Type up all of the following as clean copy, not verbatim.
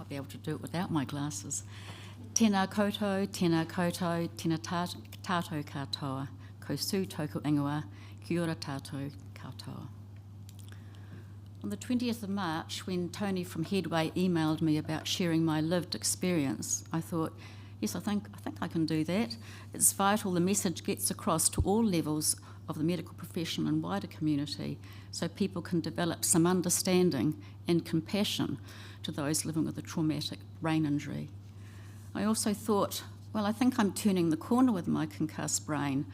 might be able to do it without my glasses. Tēnā koutou, tēnā koutou, tēnā tātou katoa, ko su toku ingoa, kia ora tātou katoa. On the 20th of March, when Tony from Headway emailed me about sharing my lived experience, I thought, yes, I think I can do that. It's vital the message gets across to all levels of the medical profession and wider community so people can develop some understanding and compassion to those living with a traumatic brain injury. I also thought, well, I think I'm turning the corner with my concussed brain.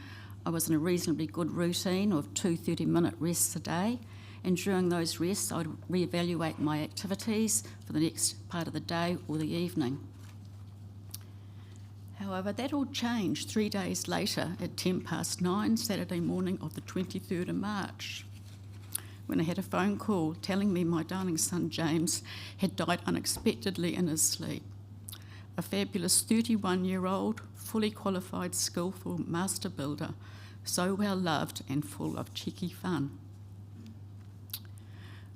I was in a reasonably good routine of 2 30-minute rests a day, and during those rests I'd reevaluate my activities for the next part of the day or the evening. However, that all changed 3 days later at 9:10 Saturday morning of the 23rd of March, when I had a phone call telling me my darling son James had died unexpectedly in his sleep. A fabulous 31-year-old, fully qualified, skillful master builder, so well loved and full of cheeky fun.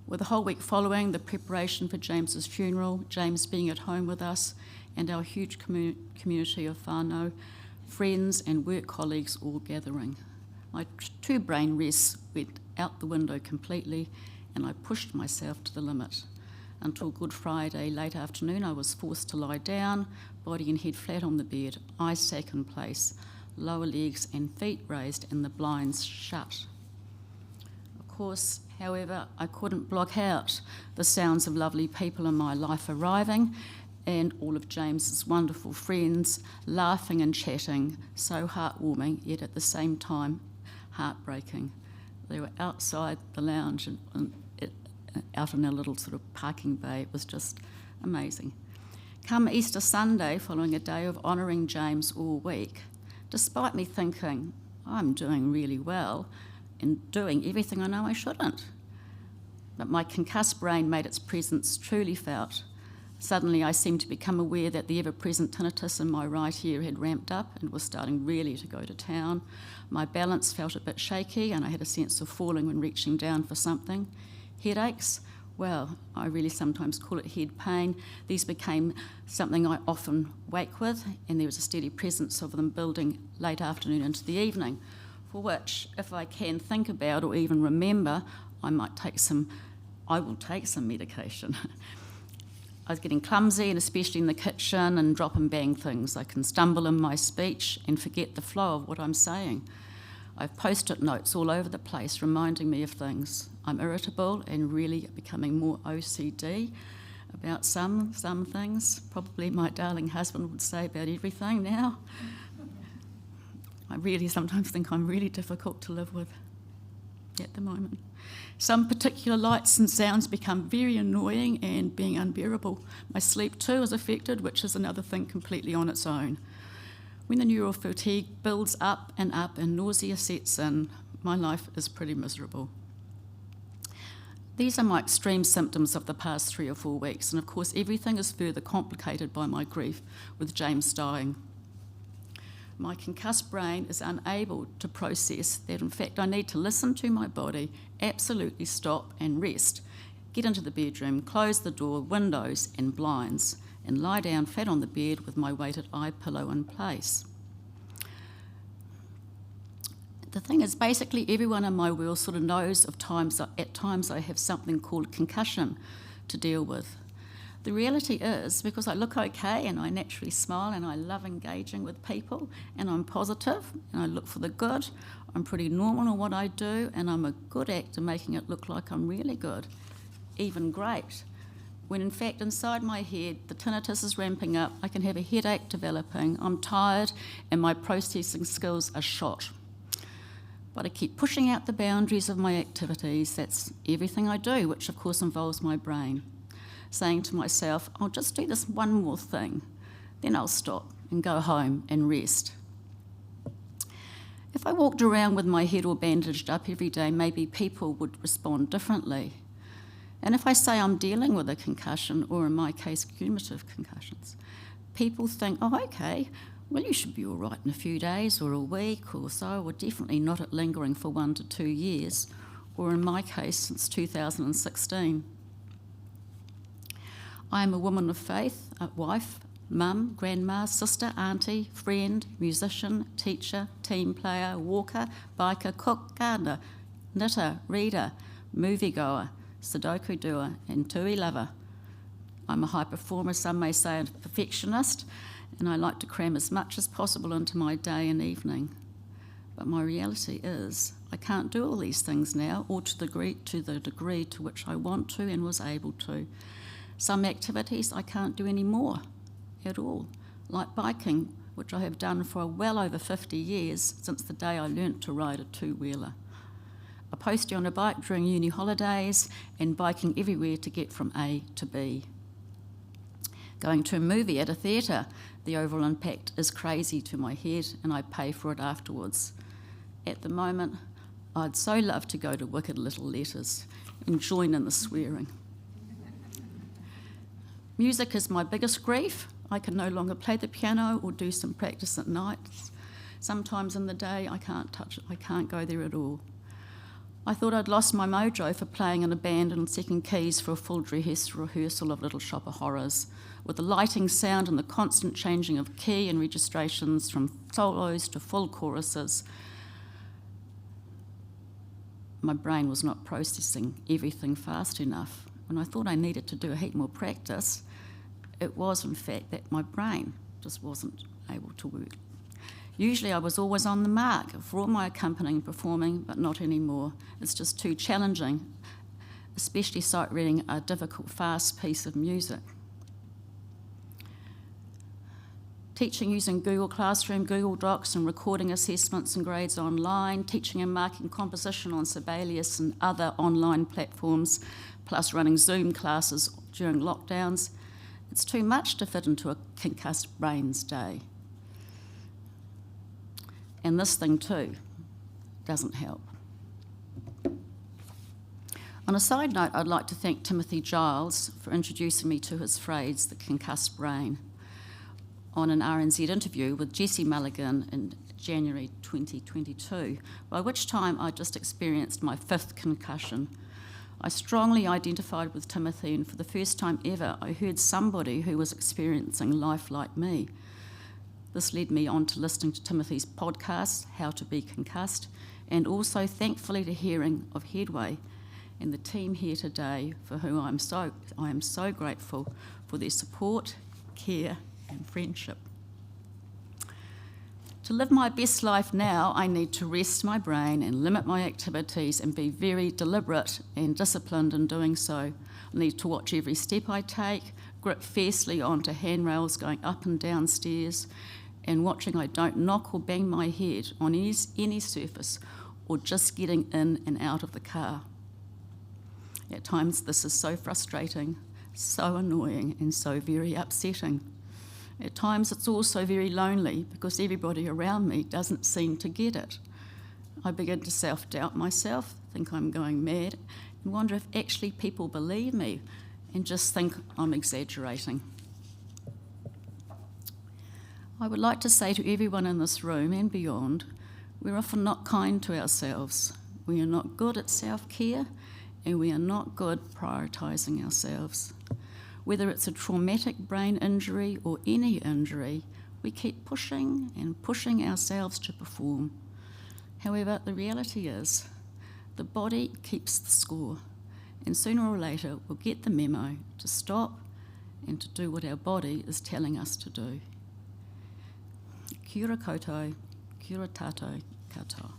With the whole week following the preparation for James's funeral, James being at home with us, and our huge community of whānau, friends and work colleagues all gathering. My 2 brain rests went out the window completely, and I pushed myself to the limit. Until Good Friday late afternoon, I was forced to lie down, body and head flat on the bed, eye sac in place, lower legs and feet raised and the blinds shut. Of course, however, I couldn't block out the sounds of lovely people in my life arriving and all of James's wonderful friends laughing and chatting, so heartwarming, yet at the same time heartbreaking. They were outside the lounge and out in a little sort of parking bay. It was just amazing. Come Easter Sunday, following a day of honouring James all week, despite me thinking, I'm doing really well and doing everything I know I shouldn't. But my concussed brain made its presence truly felt. Suddenly I seemed to become aware that the ever-present tinnitus in my right ear had ramped up and was starting really to go to town. My balance felt a bit shaky and I had a sense of falling when reaching down for something. Headaches, well, I really sometimes call it head pain. These became something I often wake with, and there was a steady presence of them building late afternoon into the evening, for which, if I can think about or even remember, I will take some medication. I was getting clumsy, and especially in the kitchen, and drop and bang things. I can stumble in my speech and forget the flow of what I'm saying. I've post-it notes all over the place reminding me of things. I'm irritable and really becoming more OCD about some things. Probably my darling husband would say about everything now. I really sometimes think I'm really difficult to live with at the moment. Some particular lights and sounds become very annoying and being unbearable. My sleep too is affected, which is another thing completely on its own. When the neural fatigue builds up and nausea sets in, my life is pretty miserable. These are my extreme symptoms of the past 3 or 4 weeks, and of course everything is further complicated by my grief with James dying. My concussed brain is unable to process that in fact I need to listen to my body, absolutely stop and rest, get into the bedroom, close the door, windows and blinds, and lie down flat on the bed with my weighted eye pillow in place. The thing is, basically everyone in my world sort of knows of at times I have something called concussion to deal with. The reality is, because I look okay and I naturally smile and I love engaging with people and I'm positive and I look for the good, I'm pretty normal in what I do and I'm a good actor making it look like I'm really good, even great. When in fact inside my head the tinnitus is ramping up, I can have a headache developing, I'm tired and my processing skills are shot. But I keep pushing out the boundaries of my activities, that's everything I do, which of course involves my brain. Saying to myself, I'll just do this one more thing, then I'll stop and go home and rest. If I walked around with my head all bandaged up every day, maybe people would respond differently. And if I say I'm dealing with a concussion, or in my case, cumulative concussions, people think, oh, okay, well, you should be all right in a few days or a week or so, or definitely not at lingering for 1 to 2 years, or in my case, since 2016. I am a woman of faith, a wife, mum, grandma, sister, auntie, friend, musician, teacher, team player, walker, biker, cook, gardener, knitter, reader, moviegoer, Sudoku doer, and tui lover. I'm a high performer, some may say a perfectionist, and I like to cram as much as possible into my day and evening. But my reality is I can't do all these things now, or to the degree to which I want to and was able to. Some activities I can't do anymore at all, like biking, which I have done for well over 50 years since the day I learnt to ride a two-wheeler. I posted on a bike during uni holidays and biking everywhere to get from A to B. Going to a movie at a theatre, the overall impact is crazy to my head and I pay for it afterwards. At the moment, I'd so love to go to Wicked Little Letters and join in the swearing. Music is my biggest grief. I can no longer play the piano or do some practice at nights. Sometimes in the day I can't touch it, I can't go there at all. I thought I'd lost my mojo for playing in a band in second keys for a full dress rehearsal of Little Shop of Horrors, with the lighting, sound and the constant changing of key and registrations from solos to full choruses. My brain was not processing everything fast enough. When I thought I needed to do a heap more practice, it was in fact that my brain just wasn't able to work. Usually I was always on the mark for all my accompanying performing, but not anymore. It's just too challenging, especially sight reading a difficult, fast piece of music. Teaching using Google Classroom, Google Docs and recording assessments and grades online, teaching and marking composition on Sibelius and other online platforms, plus running Zoom classes during lockdowns. It's too much to fit into a concussed brain's day. And this thing too doesn't help. On a side note, I'd like to thank Timothy Giles for introducing me to his phrase, the concussed brain, on an RNZ interview with Jessie Mulligan in January 2022, by which time I just experienced my 5th concussion. I strongly identified with Timothy, and for the first time ever, I heard somebody who was experiencing life like me. This led me on to listening to Timothy's podcast, How to Be Concussed, and also thankfully to hearing of Headway and the team here today, for whom I am so grateful for their support, care, and friendship. To live my best life now, I need to rest my brain and limit my activities and be very deliberate and disciplined in doing so. I need to watch every step I take, grip fiercely onto handrails going up and down stairs, and watching I don't knock or bang my head on any surface or just getting in and out of the car. At times this is so frustrating, so annoying, and so very upsetting. At times it's also very lonely because everybody around me doesn't seem to get it. I begin to self-doubt myself, think I'm going mad, and wonder if actually people believe me and just think I'm exaggerating. I would like to say to everyone in this room and beyond, we're often not kind to ourselves. We are not good at self-care, and we are not good prioritising ourselves. Whether it's a traumatic brain injury or any injury, we keep pushing and pushing ourselves to perform. However, the reality is, the body keeps the score, and sooner or later we'll get the memo to stop and to do what our body is telling us to do. Kia ora koutou, kia ora tātou katoa.